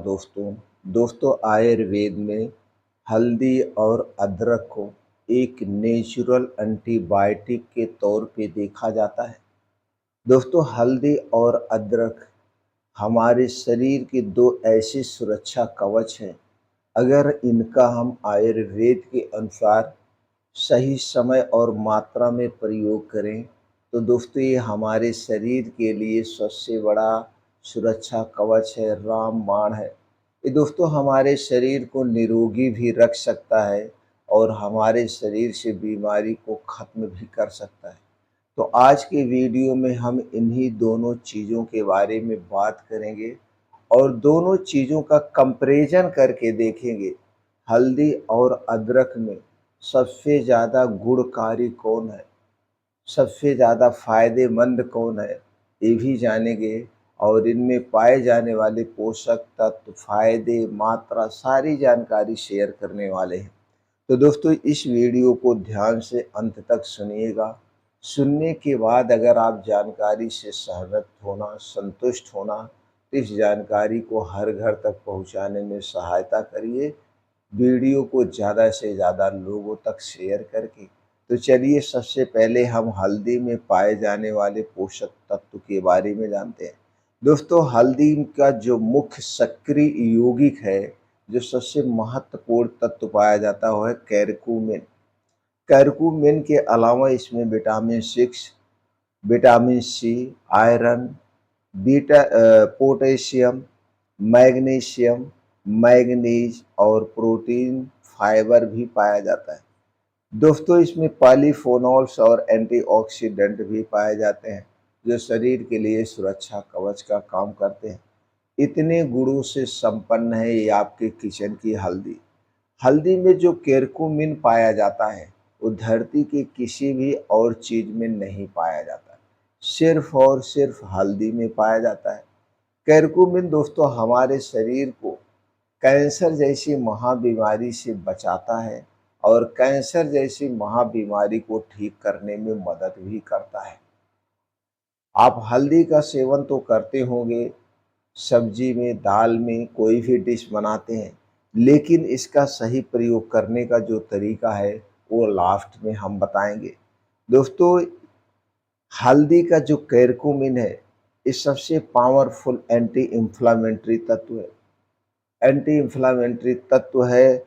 दोस्तों आयुर्वेद में हल्दी और अदरक को एक नेचुरल एंटीबायोटिक के तौर पे देखा जाता है। दोस्तों हल्दी और अदरक हमारे शरीर के दो ऐसे सुरक्षा कवच हैं। अगर इनका हम आयुर्वेद के अनुसार सही समय और मात्रा में प्रयोग करें तो दोस्तों ये हमारे शरीर के लिए सबसे बड़ा सुरक्षा कवच है, रामबाण है। ये दोस्तों हमारे शरीर को निरोगी भी रख सकता है और हमारे शरीर से बीमारी को ख़त्म भी कर सकता है। तो आज के वीडियो में हम इन्हीं दोनों चीज़ों के बारे में बात करेंगे और दोनों चीज़ों का कंपैरिजन करके देखेंगे। हल्दी और अदरक में सबसे ज़्यादा गुणकारी कौन है, सबसे ज़्यादा फ़ायदेमंद कौन है, ये भी जानेंगे और इनमें पाए जाने वाले पोषक तत्व, फ़ायदे, मात्रा सारी जानकारी शेयर करने वाले हैं। तो दोस्तों इस वीडियो को ध्यान से अंत तक सुनिएगा। सुनने के बाद अगर आप जानकारी से सहमत होना, संतुष्ट होना तो इस जानकारी को हर घर तक पहुंचाने में सहायता करिए, वीडियो को ज़्यादा से ज़्यादा लोगों तक शेयर करके। तो चलिए सबसे पहले हम हल्दी में पाए जाने वाले पोषक तत्व के बारे में जानते हैं। दोस्तों हल्दी का जो मुख्य सक्रिय यौगिक है, जो सबसे महत्वपूर्ण तत्व पाया जाता है वो है कैरक्यूमिन। कैरक्यूमिन के अलावा इसमें vitamin 6, vitamin C, iron, potassium, magnesium, manganese और प्रोटीन, फाइबर भी पाया जाता है। दोस्तों इसमें पॉलीफेनॉल्स और एंटीऑक्सीडेंट भी पाए जाते हैं जो शरीर के लिए सुरक्षा कवच का काम करते हैं। इतने गुणों से संपन्न है ये आपके किचन की हल्दी। हल्दी में जो केरकुमिन पाया जाता है वो धरती के किसी भी और चीज में नहीं पाया जाता है, सिर्फ और सिर्फ हल्दी में पाया जाता है। केरकुमिन दोस्तों हमारे शरीर को कैंसर जैसी महाबीमारी से बचाता है और कैंसर जैसी महाबीमारी को ठीक करने में मदद भी करता है। आप हल्दी का सेवन तो करते होंगे, सब्जी में, दाल में, कोई भी डिश बनाते हैं, लेकिन इसका सही प्रयोग करने का जो तरीका है वो लास्ट में हम बताएंगे। दोस्तों हल्दी का जो कैरकुमिन है ये सबसे पावरफुल एंटी इंफ्लामेटरी तत्व है, एंटी इंफ्लामेटरी तत्व है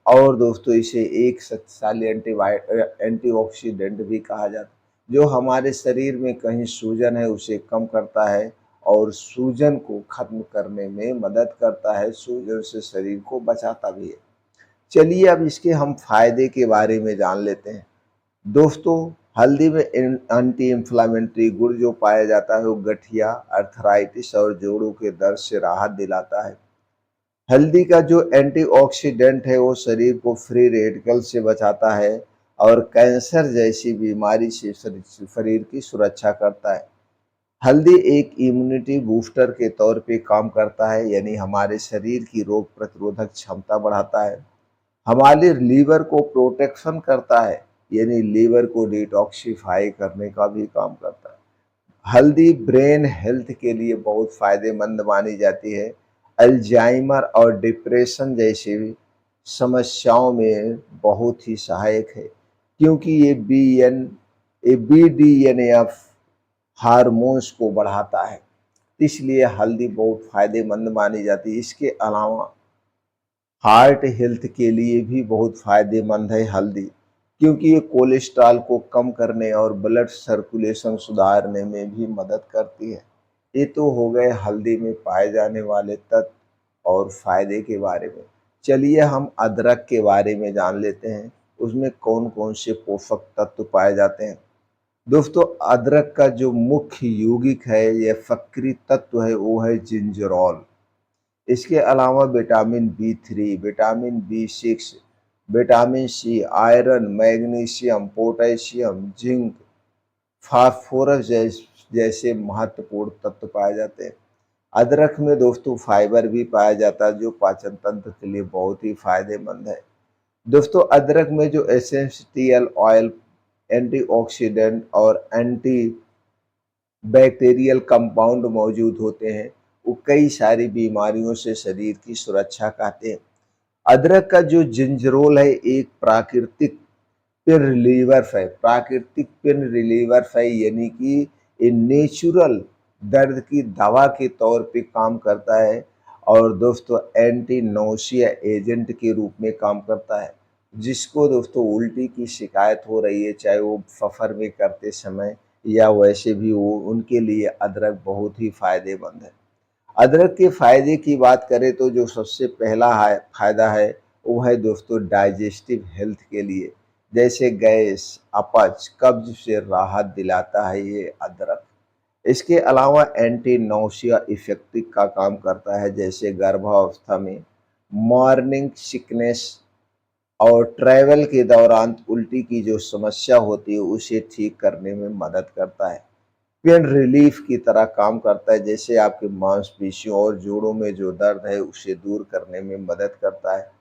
और दोस्तों इसे एक शक्तिशाली एंटीऑक्सीडेंट भी कहा जाता है जो हमारे शरीर में कहीं सूजन है उसे कम करता है और सूजन को खत्म करने में मदद करता है, सूजन से शरीर को बचाता भी है। चलिए अब इसके हम फायदे के बारे में जान लेते हैं। दोस्तों हल्दी में एंटी इंफ्लामेटरी गुण जो पाया जाता है वो गठिया, अर्थराइटिस और जोड़ों के दर्द से राहत दिलाता है। हल्दी का जो एंटीऑक्सीडेंट है वो शरीर को फ्री रेडिकल से बचाता है और कैंसर जैसी बीमारी से शरीर की सुरक्षा करता है। हल्दी एक इम्यूनिटी बूस्टर के तौर पे काम करता है, यानी हमारे शरीर की रोग प्रतिरोधक क्षमता बढ़ाता है। हमारे लीवर को प्रोटेक्शन करता है, यानी लीवर को डिटॉक्सिफाई करने का भी काम करता है। हल्दी ब्रेन हेल्थ के लिए बहुत फायदेमंद मानी जाती है। अल्जाइमर और डिप्रेशन जैसी समस्याओं में बहुत ही सहायक है क्योंकि ये BDNF हार्मोन्स को बढ़ाता है, इसलिए हल्दी बहुत फायदेमंद मानी जाती है। इसके अलावा हार्ट हेल्थ के लिए भी बहुत फायदेमंद है हल्दी, क्योंकि ये कोलेस्ट्रॉल को कम करने और ब्लड सर्कुलेशन सुधारने में भी मदद करती है। ये तो हो गए हल्दी में पाए जाने वाले तत्व और फायदे के बारे में। चलिए हम अदरक के बारे में जान लेते हैं, उसमें कौन कौन से पोषक तत्व पाए जाते हैं। दोस्तों अदरक का जो मुख्य यौगिक है या सक्रिय तत्व है वो है जिंजरोल। इसके अलावा vitamin B3, vitamin B6, vitamin C, iron, magnesium, potassium, zinc, phosphorus जैसे महत्वपूर्ण तत्व पाए जाते हैं। अदरक में दोस्तों फाइबर भी पाया जाता है जो पाचन तंत्र के लिए बहुत ही फायदेमंद है। दोस्तों अदरक में जो एसेंशियल ऑयल, एंटीऑक्सीडेंट और एंटी बैक्टीरियल कंपाउंड मौजूद होते हैं वो कई सारी बीमारियों से शरीर की सुरक्षा करते हैं। अदरक का जो जिंजरोल है एक प्राकृतिक पेन रिलीवर है, प्राकृतिक पेन रिलीवर है, यानी कि ये नेचुरल दर्द की दवा के तौर पे काम करता है और दोस्तों एंटी नौसिया एजेंट के रूप में काम करता है। जिसको दोस्तों उल्टी की शिकायत हो रही है, चाहे वो सफ़र में करते समय या वैसे भी हो, उनके लिए अदरक बहुत ही फायदेमंद है। अदरक के फ़ायदे की बात करें तो जो सबसे पहला है फ़ायदा है वो है दोस्तों डाइजेस्टिव हेल्थ के लिए। जैसे गैस, अपच, कब्ज़ से राहत दिलाता है ये अदरक। इसके अलावा एंटी नौसिया इफ़ेक्टिव का काम करता है, जैसे गर्भावस्था में, मॉर्निंग सिकनेस और ट्रैवल के दौरान उल्टी की जो समस्या होती है उसे ठीक करने में मदद करता है। पेन रिलीफ की तरह काम करता है, जैसे आपकी मांसपेशियों और जोड़ों में जो दर्द है उसे दूर करने में मदद करता है।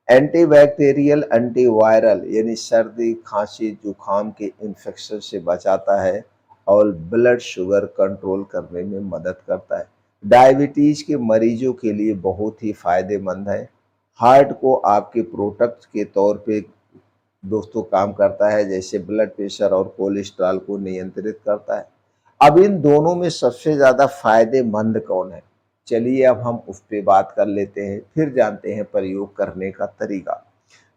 एंटीबैक्टीरियल, एंटीवायरल यानी सर्दी, खांसी, जुकाम के इन्फेक्शन से बचाता है और ब्लड शुगर कंट्रोल करने में मदद करता है। डायबिटीज के मरीजों के लिए बहुत ही फायदेमंद है। हार्ट को आपके प्रोटेक्ट के तौर पे दोस्तों काम करता है, जैसे ब्लड प्रेशर और कोलेस्ट्रॉल को नियंत्रित करता है। अब इन दोनों में सबसे ज़्यादा फायदेमंद कौन है? चलिए अब हम उस पे बात कर लेते हैं, फिर जानते हैं प्रयोग करने का तरीका।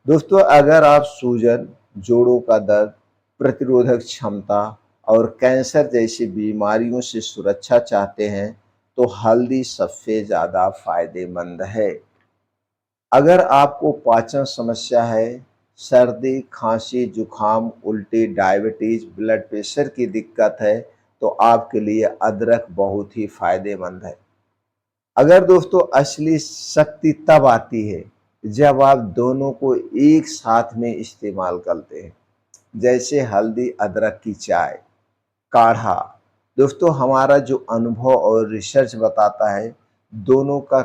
दोस्तों अगर आप सूजन, जोड़ों का दर्द, प्रतिरोधक क्षमता और कैंसर जैसी बीमारियों से सुरक्षा चाहते हैं, तो हल्दी सबसे ज़्यादा फायदेमंद है। अगर आपको पाचन समस्या है, सर्दी, खांसी, जुखाम, उल्टी, डायबिटीज, ब्लड प्रेशर की दिक्कत है, तो आपके लिए अदरक बहुत ही फायदेमंद है। अगर दोस्तों असली शक्ति तब आती है जब आप दोनों को एक साथ में इस्तेमाल करते हैं, जैसे हल्दी अदरक की चाय, काढ़ा। दोस्तों हमारा जो अनुभव और रिसर्च बताता है, दोनों का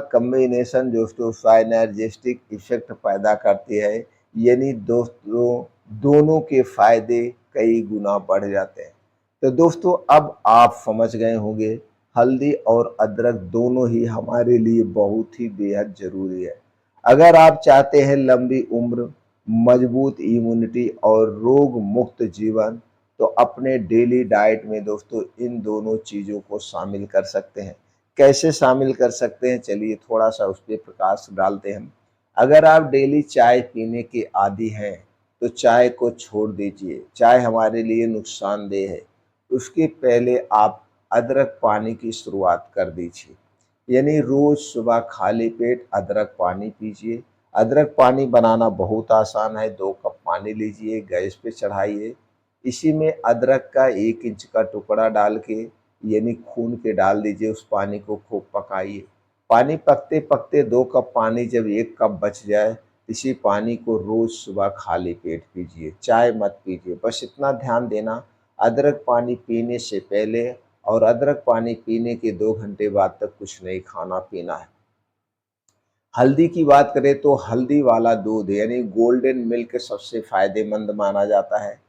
कॉम्बिनेशन दोस्तों साइनर्जिस्टिक इफेक्ट पैदा करती है, यानी दोस्तों दोनों के फायदे कई गुना बढ़ जाते हैं। तो दोस्तों अब आप समझ गए होंगे हल्दी और अदरक दोनों ही हमारे लिए बहुत ही बेहद ज़रूरी है। अगर आप चाहते हैं लंबी उम्र, मजबूत इम्यूनिटी और रोग मुक्त जीवन, तो अपने डेली डाइट में दोस्तों इन दोनों चीज़ों को शामिल कर सकते हैं। कैसे शामिल कर सकते हैं, चलिए थोड़ा सा उस पर प्रकाश डालते हैं। अगर आप डेली चाय पीने के आदी हैं तो चाय को छोड़ दीजिए, चाय हमारे लिए नुकसानदेह है। उसके पहले आप अदरक पानी की शुरुआत कर दीजिए, यानी रोज सुबह खाली पेट अदरक पानी पीजिए। अदरक पानी बनाना बहुत आसान है। 2 कप पानी लीजिए, गैस पे चढ़ाइए, इसी में अदरक का 1 इंच का टुकड़ा डाल के यानी खून के डाल दीजिए, उस पानी को खूब पकाइए। पानी पकते पकते 2 कप पानी जब 1 कप बच जाए, इसी पानी को रोज सुबह खाली पेट पीजिए, चाय मत पीजिए। बस इतना ध्यान देना, अदरक पानी पीने से पहले और अदरक पानी पीने के 2 घंटे बाद तक कुछ नहीं खाना पीना है। हल्दी की बात करें तो हल्दी वाला दूध यानी गोल्डन मिल्क सबसे फायदेमंद माना जाता है।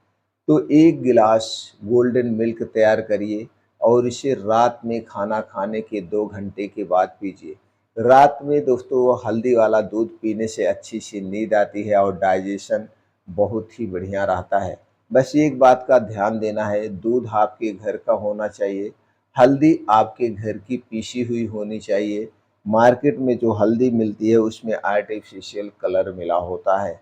तो 1 गिलास गोल्डन मिल्क तैयार करिए और इसे रात में खाना खाने के 2 घंटे के बाद पीजिए। रात में दोस्तों वो हल्दी वाला दूध पीने से अच्छी सी नींद आती है और डाइजेशन बहुत ही बढ़िया रहता है। बस एक बात का ध्यान देना है, दूध आपके घर का होना चाहिए, हल्दी आपके घर की पीसी हुई होनी चाहिए। मार्केट में जो हल्दी मिलती है उसमें आर्टिफिशियल कलर मिला होता है।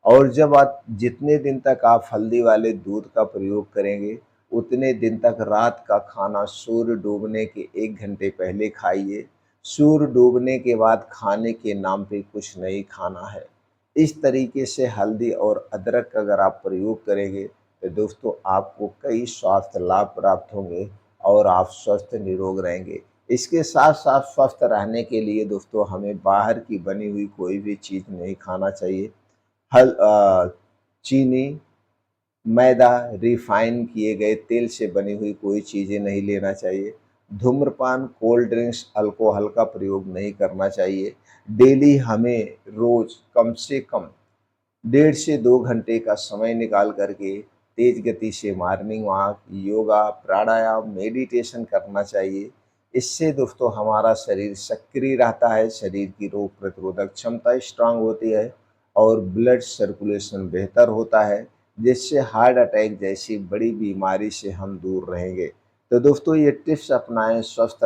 और जब आप जितने दिन तक आप हल्दी वाले दूध का प्रयोग करेंगे, उतने दिन तक रात का खाना सूर्य डूबने के 1 घंटे पहले खाइए। सूर्य डूबने के बाद खाने के नाम पे कुछ नहीं खाना है। इस तरीके से हल्दी और अदरक का अगर आप प्रयोग करेंगे तो दोस्तों आपको कई स्वास्थ्य लाभ प्राप्त होंगे और आप स्वस्थ निरोग रहेंगे। इसके साथ साथ स्वस्थ रहने के लिए दोस्तों हमें बाहर की बनी हुई कोई भी चीज़ नहीं खाना चाहिए। चीनी, मैदा, रिफाइन किए गए तेल से बनी हुई कोई चीज़ें नहीं लेना चाहिए। धूम्रपान, कोल्ड ड्रिंक्स, अल्कोहल का प्रयोग नहीं करना चाहिए। डेली हमें रोज़ कम से कम 1.5 से 2 घंटे का समय निकाल करके तेज गति से मॉर्निंग वॉक, योगा, प्राणायाम, मेडिटेशन करना चाहिए। इससे दोस्तों हमारा शरीर सक्रिय रहता है, शरीर की रोग प्रतिरोधक क्षमता स्ट्रांग होती है और ब्लड सर्कुलेशन बेहतर होता है, जिससे हार्ट अटैक जैसी बड़ी बीमारी से हम दूर रहेंगे। तो दोस्तों ये टिप्स अपनाएं, स्वस्थ